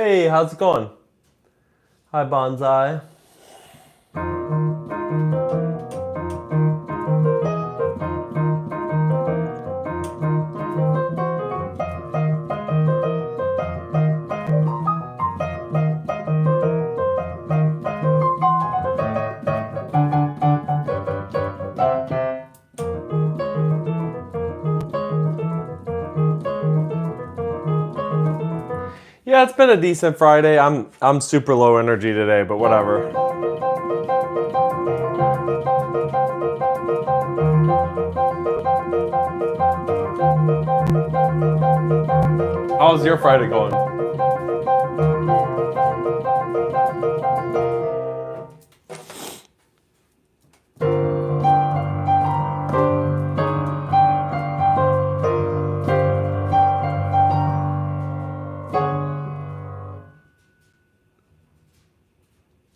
Hey, how's it going? Hi, Bonsai. Yeah, it's been a decent Friday. I'm super low energy today, but whatever. How's your Friday going?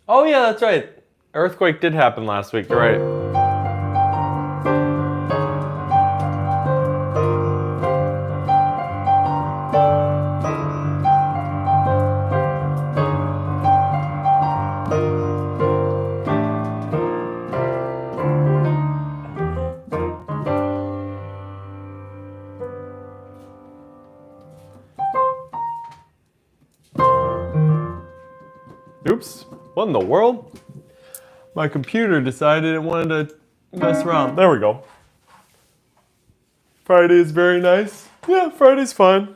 Oh yeah, that's right. Earthquake did happen last week. You're right. Oops. What in the world? My computer decided it wanted to mess around. There we go. Friday is very nice. Yeah, Friday's fun.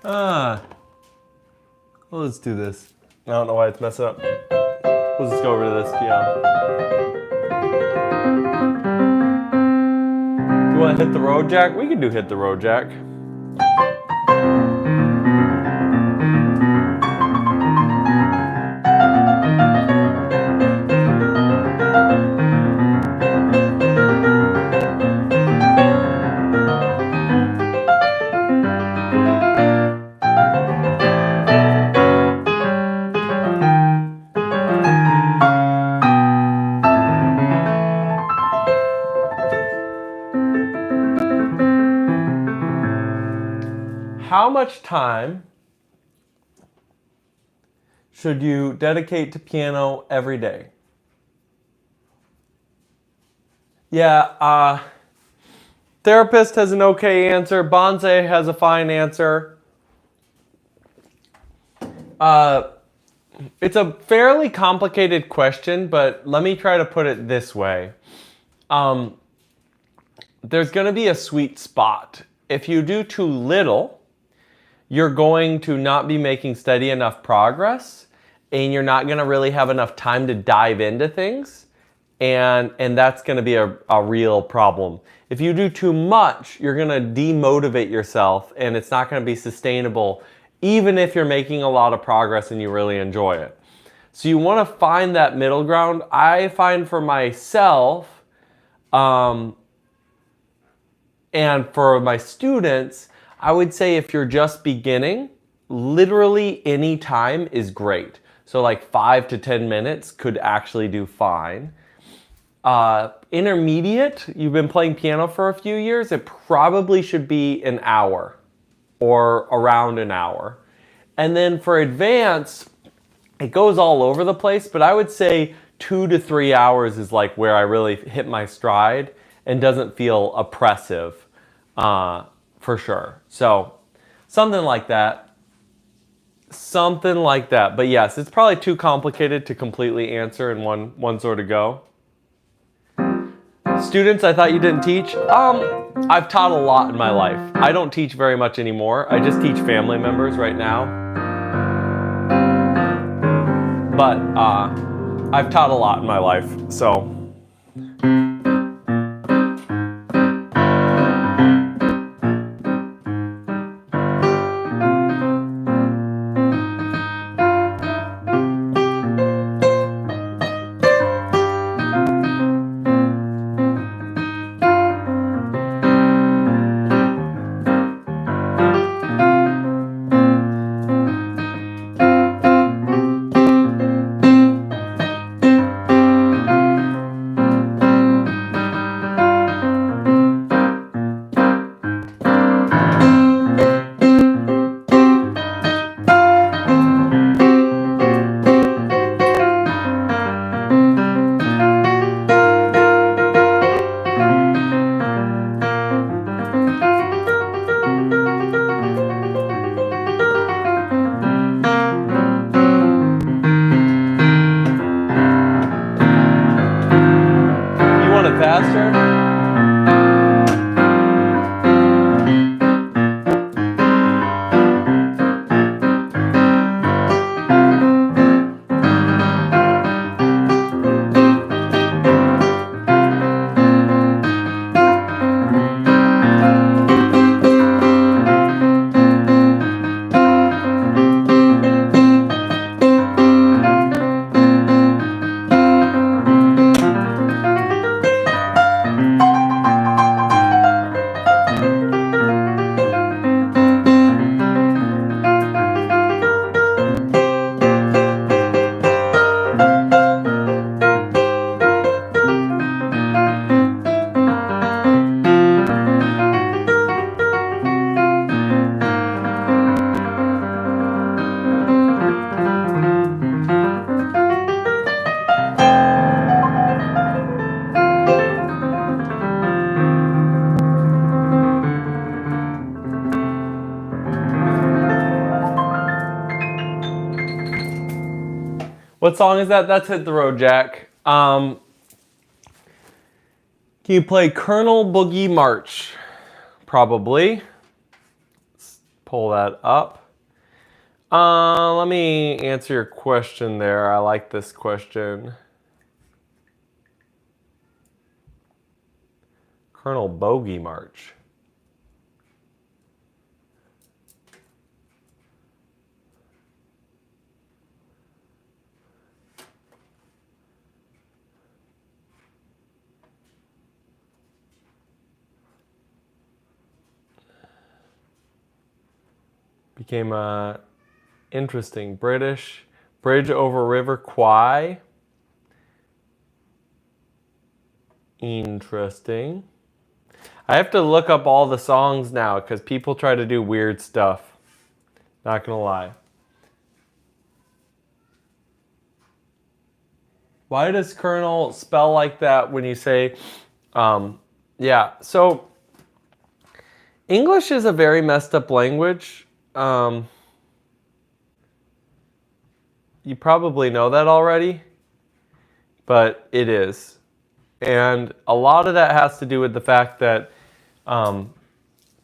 Well, let's do this. I don't know why it's messing up. We'll just go over to this piano. Do you want to hit the road jack? We can do hit the road jack. How much time should you dedicate to piano every day? Yeah, therapist has an okay answer. Bonsai has a fine answer. It's a fairly complicated question, but let me try to put it this way. There's going to be a sweet spot. If you do too little, you're going to not be making steady enough progress, and you're not going to really have enough time to dive into things, and that's going to be a real problem. If you do too much, you're going to demotivate yourself, and it's not going to be sustainable, even if you're making a lot of progress and you really enjoy it. So you want to find that middle ground. I find for myself, and for my students, I would say if you're just beginning, literally any time is great. So like 5 to 10 minutes could actually do fine. Intermediate, you've been playing piano for a few years, it probably should be an hour or around an hour. And then for advanced, it goes all over the place, but I would say 2 to 3 hours is like where I really hit my stride and doesn't feel oppressive. For sure. So something like that. Something like that. But yes, it's probably too complicated to completely answer in one sort of go. Students, I thought you didn't teach. I've taught a lot in my life. I don't teach very much anymore. I just teach family members right now. But I've taught a lot in my life, so. What song is that? That's Hit the Road Jack. Can you play Colonel Boogie March? Probably. Let's pull that up. Let me answer your question there. I like this question. Colonel Bogey March. Became a interesting British Bridge over River Kwai. Interesting. I have to look up all the songs now because people try to do weird stuff. Not gonna lie. Why does Colonel spell like that when you say, yeah, so English is a very messed up language. You probably know that already, but it is. And a lot of that has to do with the fact that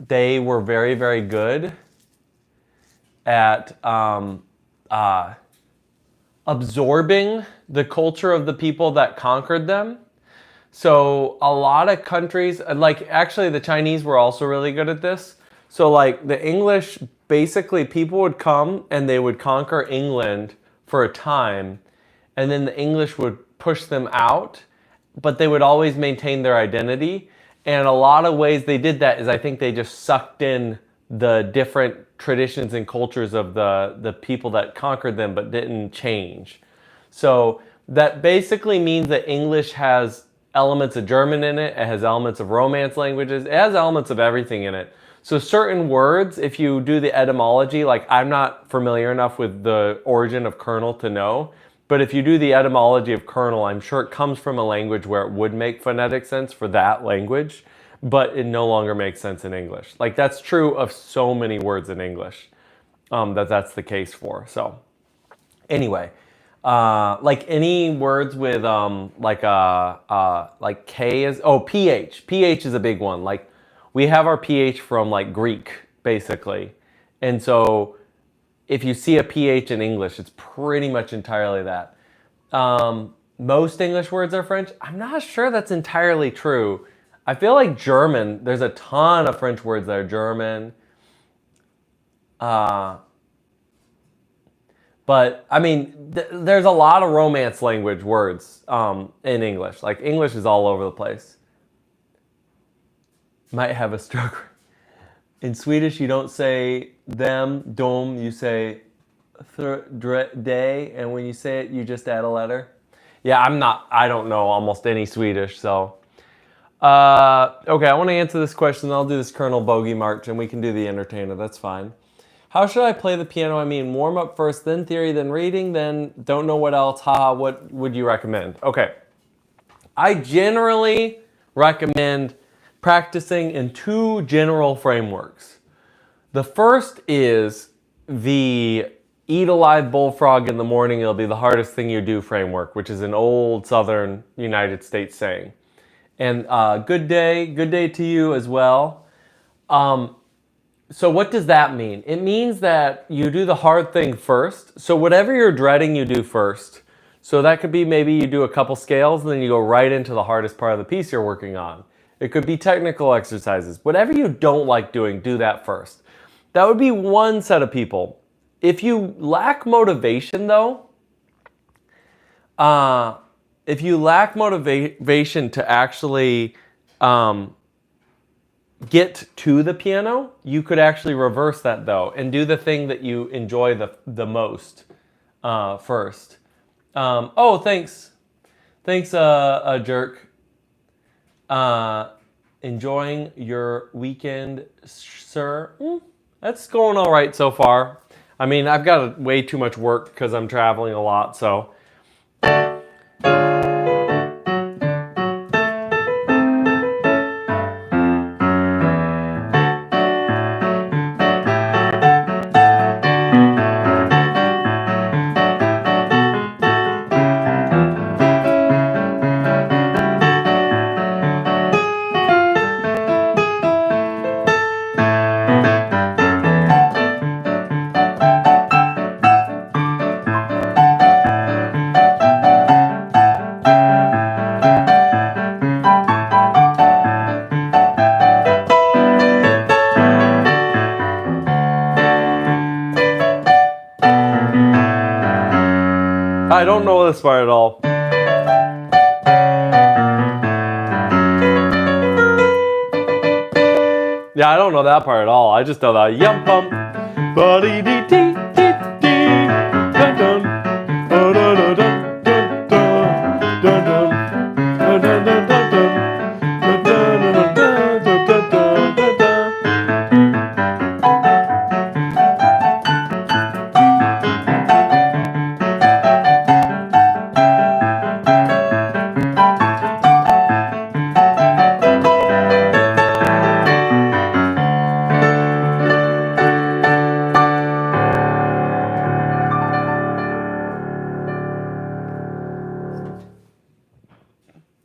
they were very, very good at absorbing the culture of the people that conquered them. So a lot of countries, like actually the Chinese were also really good at this. So like the English, basically people would come and they would conquer England for a time, and then the English would push them out, but they would always maintain their identity. And a lot of ways they did that is I think they just sucked in the different traditions and cultures of the people that conquered them but didn't change. So that basically means that English has elements of German in it, it has elements of Romance languages, it has elements of everything in it. So certain words, if you do the etymology, like I'm not familiar enough with the origin of colonel to know, but if you do the etymology of colonel, I'm sure it comes from a language where it would make phonetic sense for that language, but it no longer makes sense in English. Like that's true of so many words in English, that's the case for. So anyway, like any words with like K is, oh, PH. PH is a big one. Like we have our PH from like Greek, basically. And so if you see a PH in English, it's pretty much entirely that. Most English words are French. I'm not sure that's entirely true. I feel like German, there's a ton of French words that are German. But I mean, there's a lot of Romance language words in English. Like English is all over the place. Might have a stroke. In Swedish, you don't say them, dom, you say day, and when you say it, you just add a letter. Yeah, I don't know almost any Swedish, so. Okay, I want to answer this question. I'll do this Colonel Bogey March, and we can do the entertainer, that's fine. How should I play the piano? I mean, warm up first, then theory, then reading, then don't know what else. Haha, what would you recommend? Okay, I generally recommend practicing in two general frameworks. The first is the eat a live bullfrog in the morning, it'll be the hardest thing you do framework, which is an old Southern United States saying. And good day to you as well. So what does that mean? It means that you do the hard thing first. So whatever you're dreading, you do first. So that could be maybe you do a couple scales and then you go right into the hardest part of the piece you're working on. It could be technical exercises. Whatever you don't like doing, do that first. That would be one set of people. If you lack motivation though, if you lack motivation to actually get to the piano, you could actually reverse that though and do the thing that you enjoy the most first. Oh, thanks. Thanks, jerk. Enjoying your weekend, sir? That's going all right so far. I mean, I've got way too much work because I'm traveling a lot, so. part at all. Yeah, I don't know that part at all. I just know that yum bum, buddy dee dee dee dee, dun dun, dun dun dun dun dun dun dun dun dun dun dun.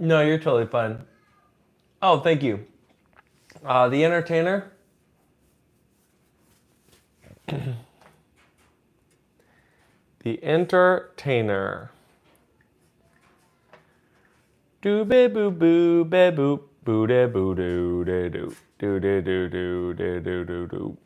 No, you're totally fine. Oh, thank you. The entertainer. The entertainer. Do be boo boo be boop boo de boo doo de doo doo de doo doo de doo doo doo.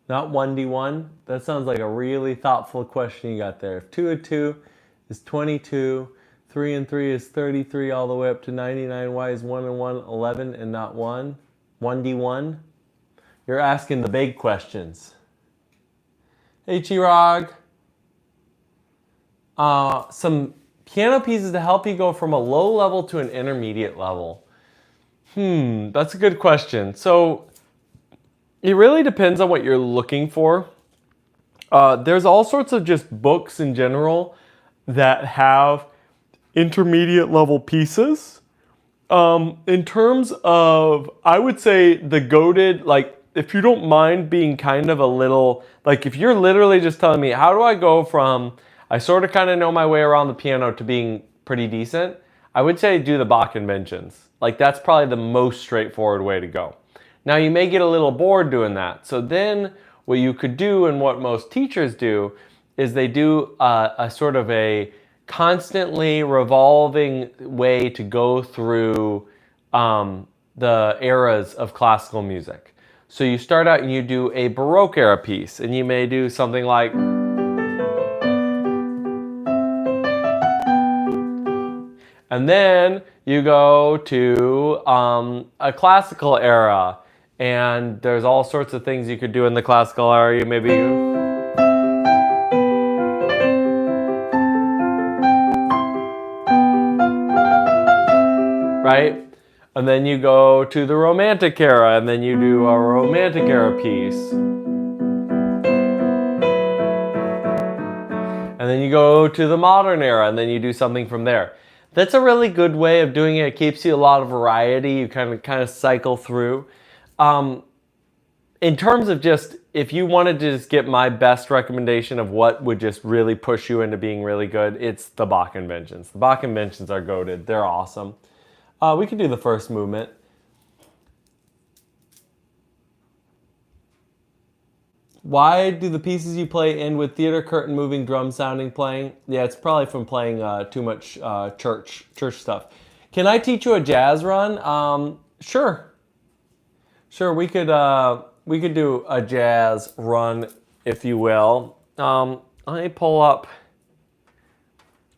Not 1D1? That sounds like a really thoughtful question you got there. If 2 and 2 is 22, 3 and 3 is 33 all the way up to 99, why is 1 and 1 11 and not 1? 1D1? You're asking the big questions. Hey, Chirag. Some piano pieces to help you go from a low level to an intermediate level. That's a good question. So, it really depends on what you're looking for. There's all sorts of just books in general that have intermediate level pieces. In terms of, I would say the goated, like if you don't mind being kind of a little, like if you're literally just telling me, how do I go from, I sort of kind of know my way around the piano to being pretty decent, I would say do the Bach conventions. Like that's probably the most straightforward way to go. Now you may get a little bored doing that. So then what you could do, and what most teachers do, is they do a sort of a constantly revolving way to go through the eras of classical music. So you start out and you do a Baroque era piece, and you may do something like, and then you go to a classical era. And there's all sorts of things you could do in the classical era. You maybe right? And then you go to the Romantic era, and then you do a Romantic era piece. And then you go to the Modern era, and then you do something from there. That's a really good way of doing it. It keeps you a lot of variety. You kind of cycle through. In terms of just, if you wanted to just get my best recommendation of what would just really push you into being really good, it's the Bach conventions. The Bach conventions are goated. They're awesome. We could do the first movement. Why do the pieces you play end with theater curtain moving drum sounding playing? Yeah, it's probably from playing too much church stuff. Can I teach you a jazz run? Sure. Sure, we could do a jazz run, if you will. Let me pull up.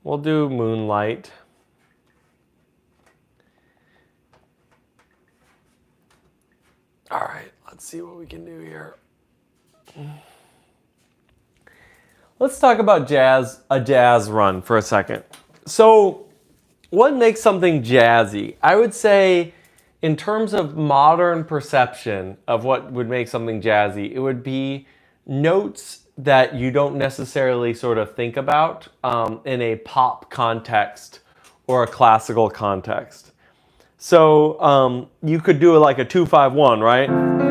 We'll do Moonlight. All right, let's see what we can do here. Let's talk about a jazz run for a second. So, what makes something jazzy? I would say, in terms of modern perception of what would make something jazzy, it would be notes that you don't necessarily sort of think about in a pop context or a classical context. So you could do like a 2-5-1, right?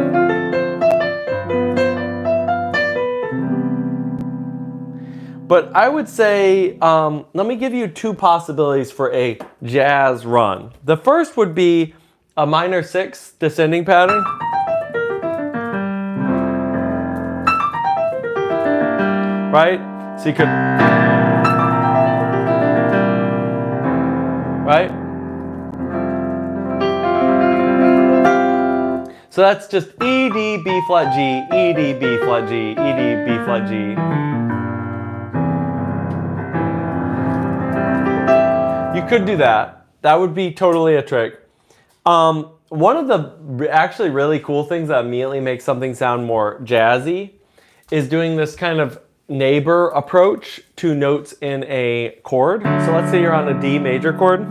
But I would say, let me give you two possibilities for a jazz run. The first would be a minor 6 descending pattern. Right? So you could, right? So that's just E, D, B flat G, E, D, B flat G, E, D, B flat G. You could do that. That would be totally a trick. One of the actually really cool things that immediately makes something sound more jazzy is doing this kind of neighbor approach to notes in a chord. So let's say you're on a D major chord.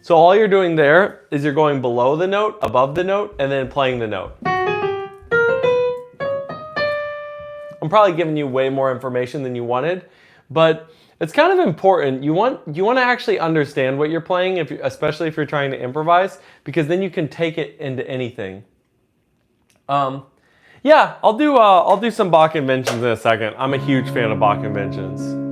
So all you're doing there is you're going below the note, above the note, and then playing the note. I'm probably giving you way more information than you wanted, but it's kind of important. You want to actually understand what you're playing, especially if you're trying to improvise, because then you can take it into anything. Yeah, I'll do some Bach inventions in a second. I'm a huge fan of Bach inventions.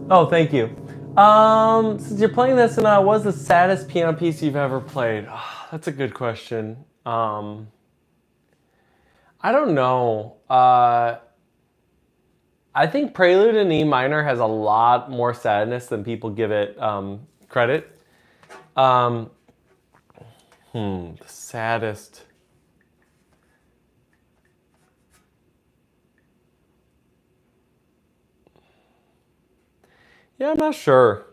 Oh, thank you. Since you're playing this, and what's the saddest piano piece you've ever played? Oh, that's a good question. I don't know. I think Prelude in E minor has a lot more sadness than people give it credit. The saddest. Yeah, I'm not sure.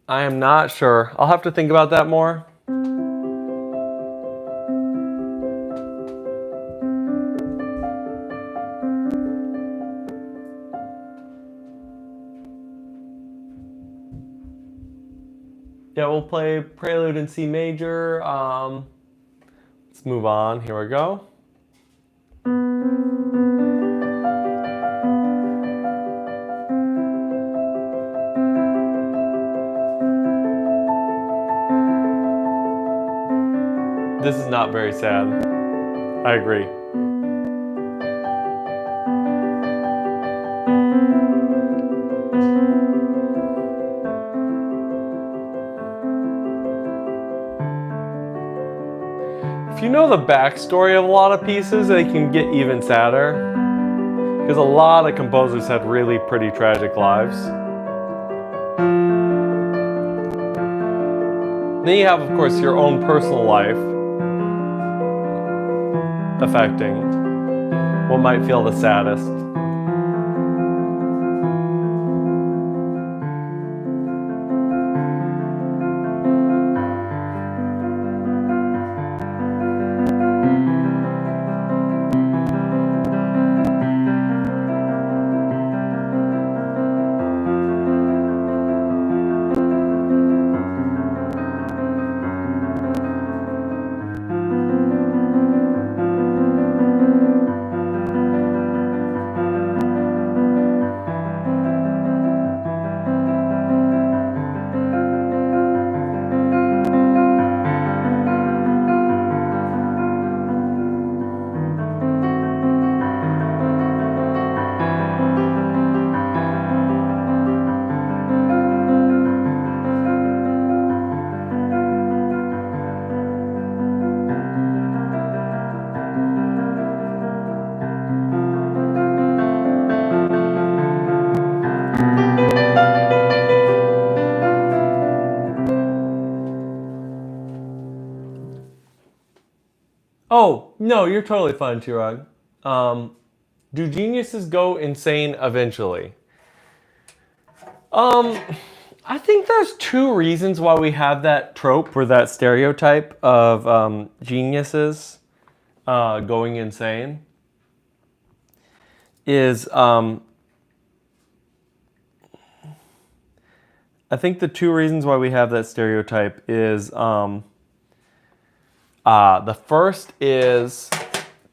I am not sure. I'll have to think about that more. Yeah, we'll play Prelude in C major. Let's move on. Here we go. This is not very sad. I agree. If you know the backstory of a lot of pieces, they can get even sadder. Because a lot of composers had really pretty tragic lives. Then you have, of course, your own personal life affecting what might feel the saddest. Oh, no, you're totally fine, Chirag. Do geniuses go insane eventually? I think there's two reasons why we have that trope or that stereotype of geniuses going insane. I think the two reasons why we have that stereotype is the first is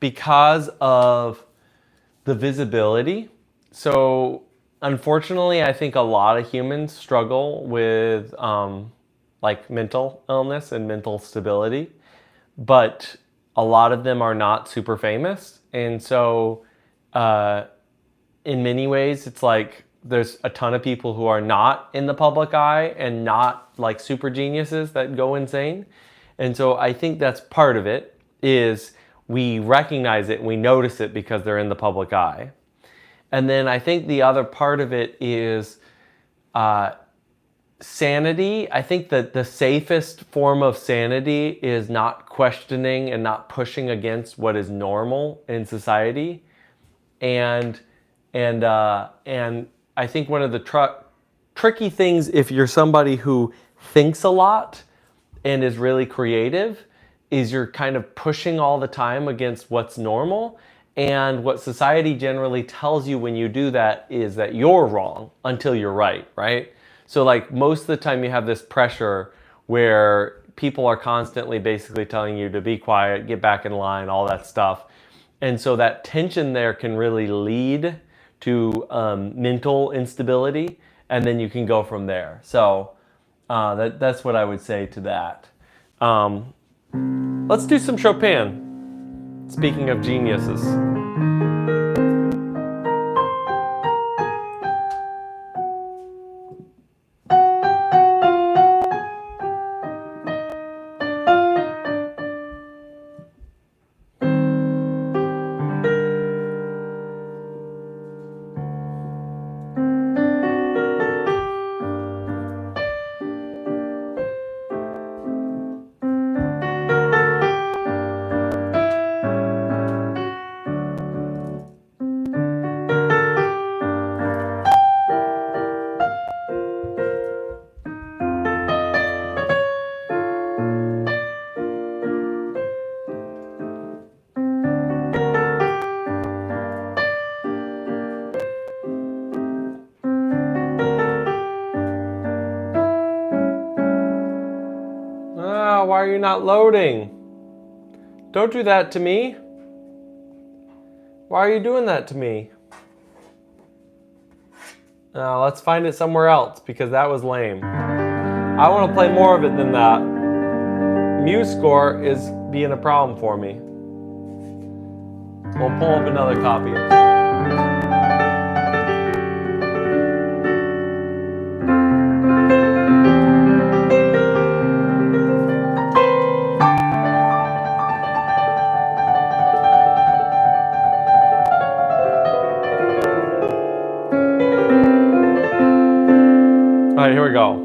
because of the visibility. So unfortunately, I think a lot of humans struggle with like mental illness and mental stability, but a lot of them are not super famous. And so in many ways, it's like there's a ton of people who are not in the public eye and not like super geniuses that go insane. And so I think that's part of it, is we recognize it and we notice it because they're in the public eye. And then I think the other part of it is sanity. I think that the safest form of sanity is not questioning and not pushing against what is normal in society. And I think one of the tricky things, if you're somebody who thinks a lot and is really creative, is you're kind of pushing all the time against what's normal. And what society generally tells you when you do that is that you're wrong until you're right, right? So like most of the time you have this pressure where people are constantly basically telling you to be quiet, get back in line, all that stuff. And so that tension there can really lead to mental instability, and then you can go from there. So that's what I would say to that. Let's do some Chopin. Speaking of geniuses. Ah, why are you not loading? Don't do that to me. Why are you doing that to me? Let's find it somewhere else because that was lame. I want to play more of it than that. MuseScore is being a problem for me. We'll pull up another copy. All right, here we go.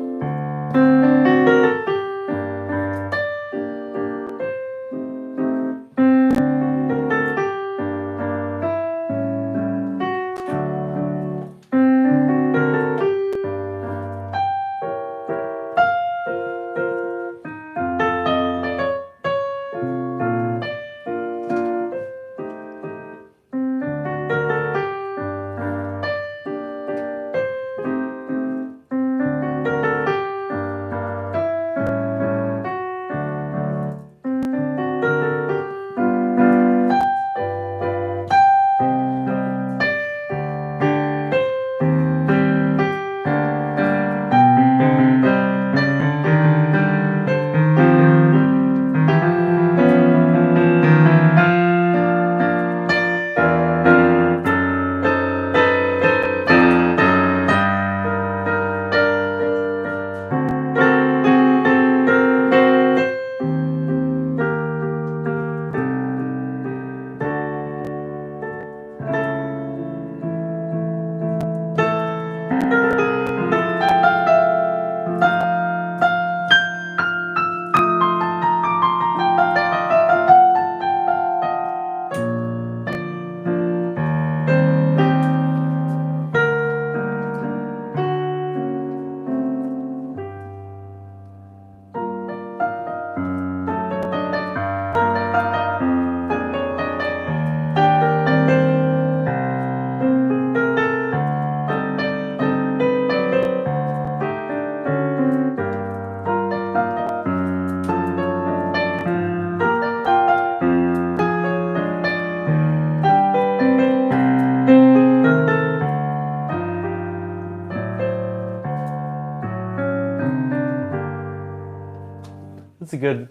It's a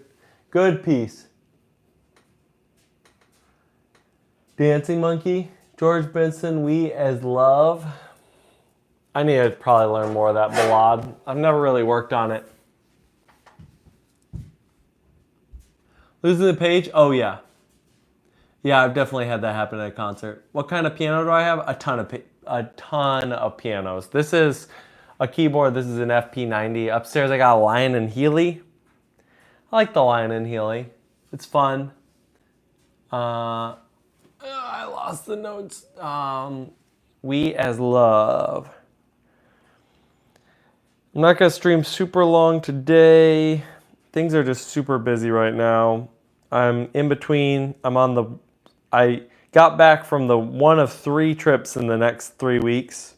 good piece. Dancing Monkey, George Benson, We as Love. I need to probably learn more of that ballad. I've never really worked on it. Losing the Page? Oh yeah. Yeah, I've definitely had that happen at a concert. What kind of piano do I have? A ton of pianos. This is a keyboard. This is an FP90. Upstairs I got a Lion and Healy. I like the Lion and Healy. It's fun. I lost the notes. We as Love. I'm not going to stream super long today. Things are just super busy right now. I'm in between. I got back from the one of 3 trips in the next 3 weeks.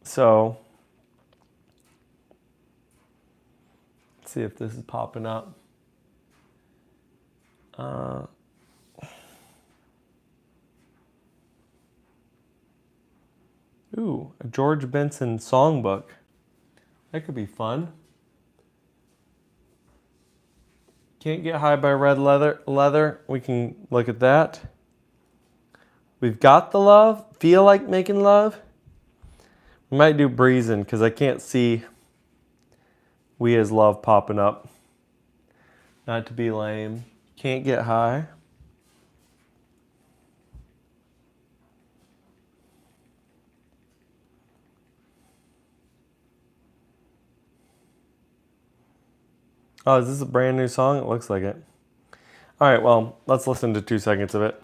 So, let's see if this is popping up. Ooh, a George Benson songbook. That could be fun. Can't Get High by Red Leather. We can look at that. We've Got the Love. Feel Like Making Love. We might do Breezin' because I can't see We as Love popping up. Not to be lame. Can't Get High. Oh, is this a brand new song? It looks like it. All right, well, let's listen to 2 seconds of it.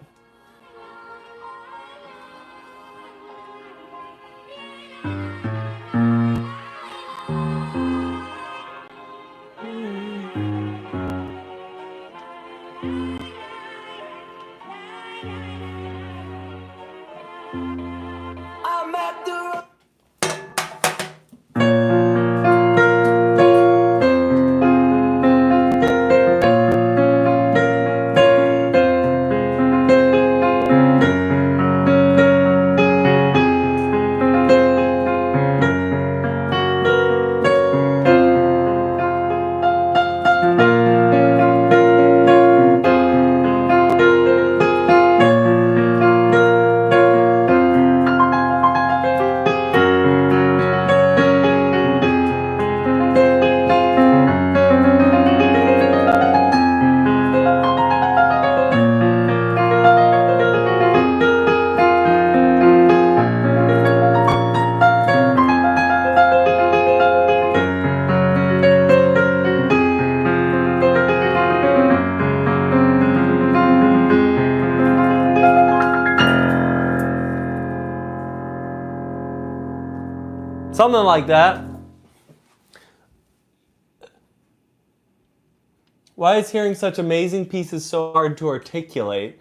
something like that. Why is hearing such amazing pieces so hard to articulate?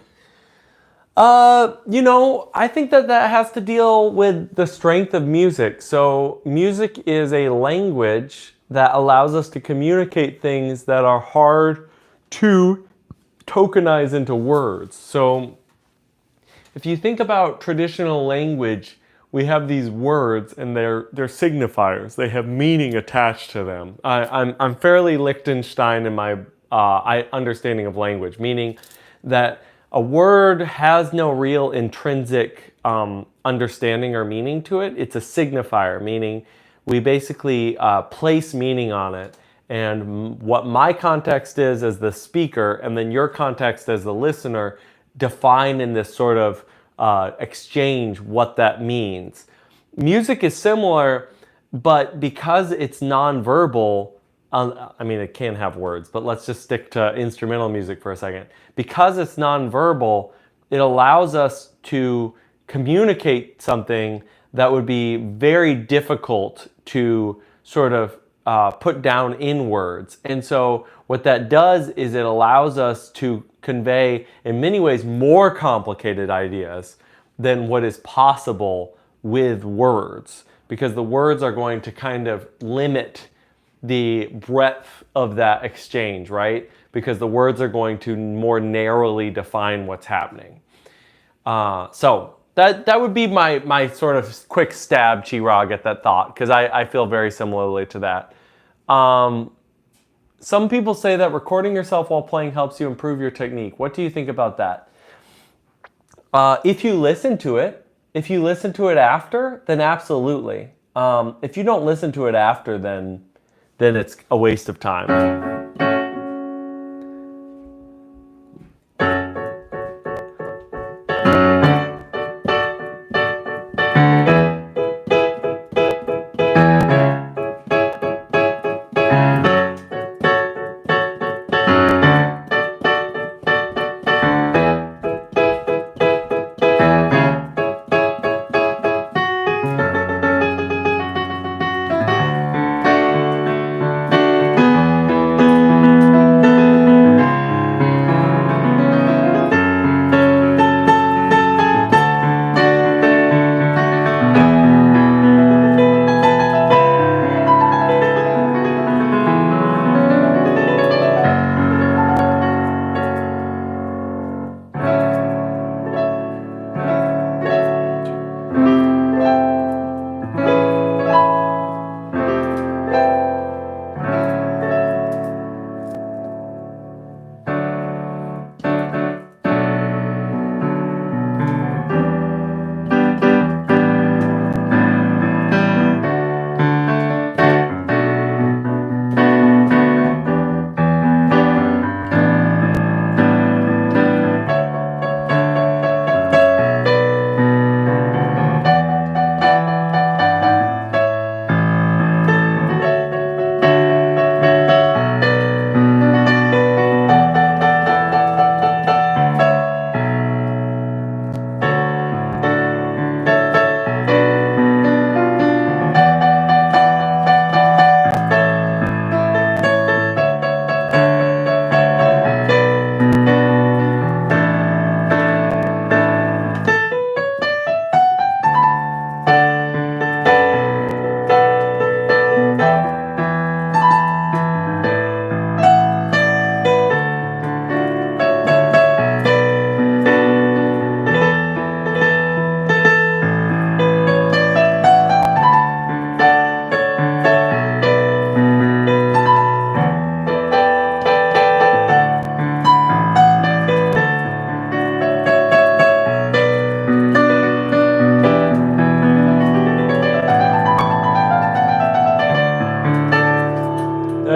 I think that has to deal with the strength of music. So music is a language that allows us to communicate things that are hard to tokenize into words. So if you think about traditional language, we have these words and they're signifiers. They have meaning attached to them. I'm fairly Liechtenstein in my understanding of language, meaning that a word has no real intrinsic understanding or meaning to it. It's a signifier, meaning we basically place meaning on it. And what my context is as the speaker, and then your context as the listener, define in this sort of exchange what that means. Music is similar, but because it's nonverbal, I mean, it can have words, but let's just stick to instrumental music for a second. Because it's nonverbal, it allows us to communicate something that would be very difficult to sort of put down in words. And so what that does is it allows us to convey, in many ways, more complicated ideas than what is possible with words, because the words are going to kind of limit the breadth of that exchange, right? Because the words are going to more narrowly define what's happening. So that would be my sort of quick stab, Chirag, at that thought, because I feel very similarly to that. Some people say that recording yourself while playing helps you improve your technique. What do you think about that? If you listen to it after, then absolutely. If you don't listen to it after, then it's a waste of time.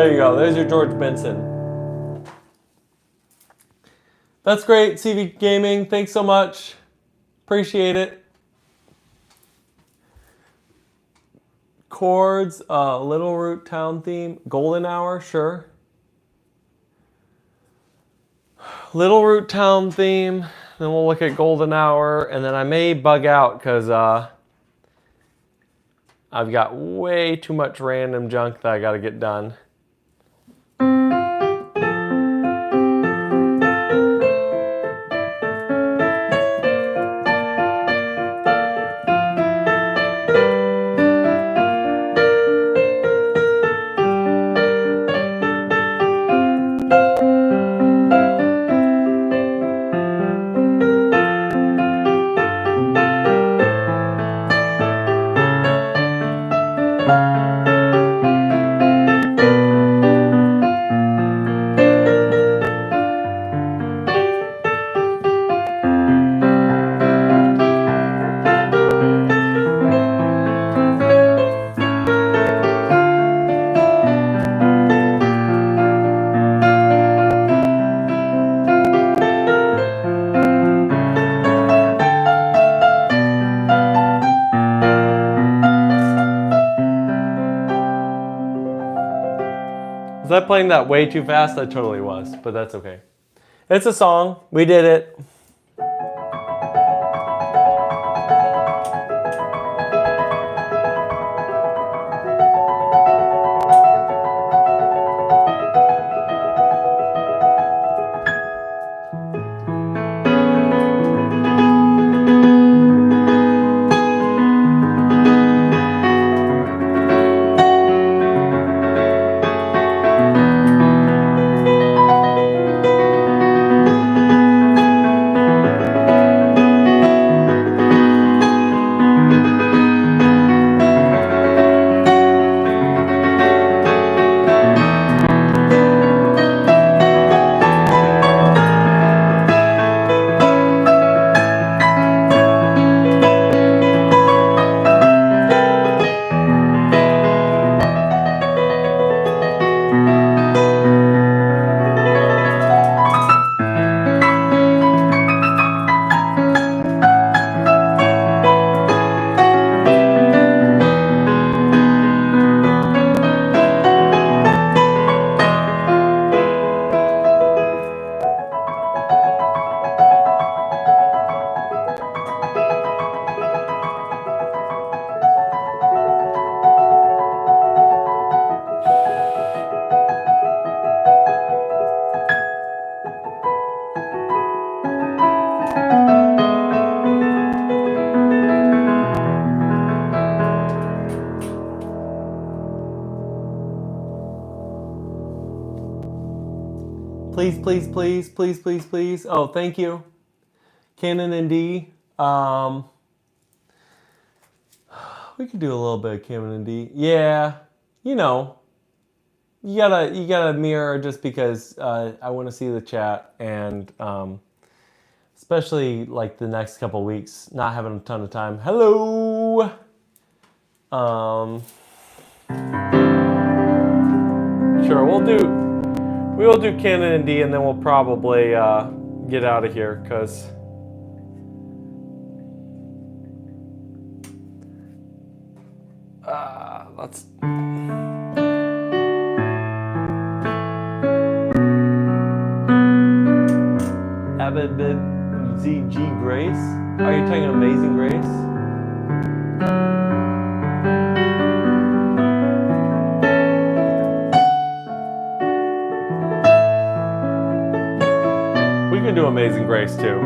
There you go. There's your George Benson. That's great, CV Gaming. Thanks so much. Appreciate it. Chords, Little Root Town theme, Golden Hour, sure. Little Root Town theme, then we'll look at Golden Hour, and then I may bug out because I've got way too much random junk that I got to get done. Was I playing that way too fast? I totally was, but that's okay. It's a song. We did it. Please, please, please, please, please, please. Oh, thank you. Canon and D. We could do a little bit of Canon and D. Yeah, you know, you gotta mirror just because I want to see the chat, and especially like the next couple weeks, not having a ton of time. Hello. Sure, we'll do Canon and D, and then we'll probably get out of here because let's. Avid ZG Grace. Are you talking Amazing Grace? We can do Amazing Grace too.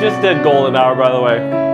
just did golden hour, by the way.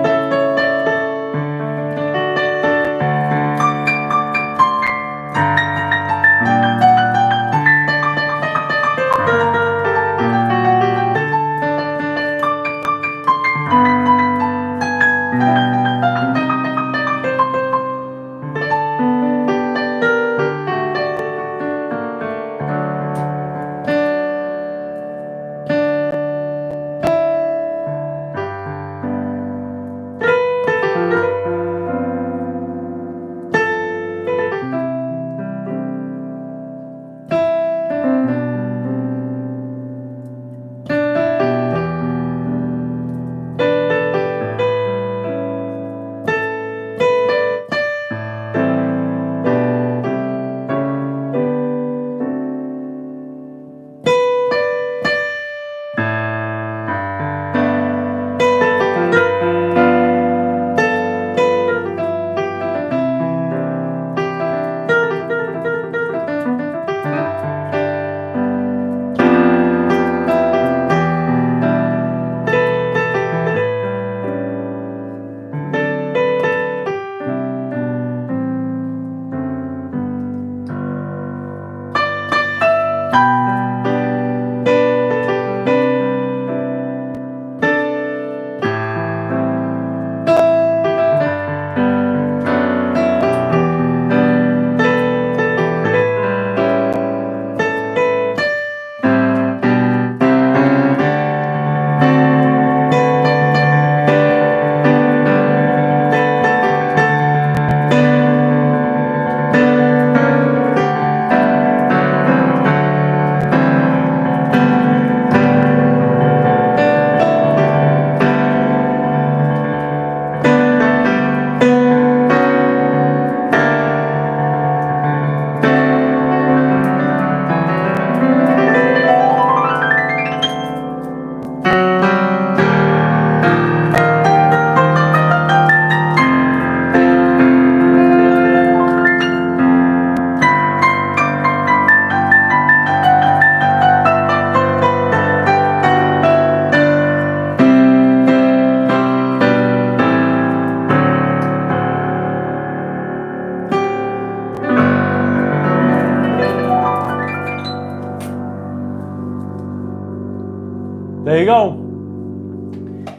There you go.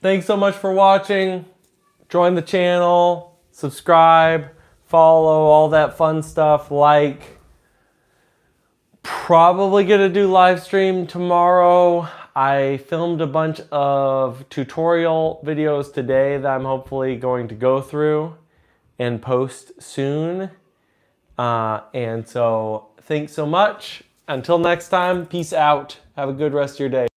Thanks so much for watching. Join the channel, subscribe, follow, all that fun stuff, like. Probably gonna do live stream tomorrow. I filmed a bunch of tutorial videos today that I'm hopefully going to go through and post soon. And so thanks so much. Until next time, peace out. Have a good rest of your day.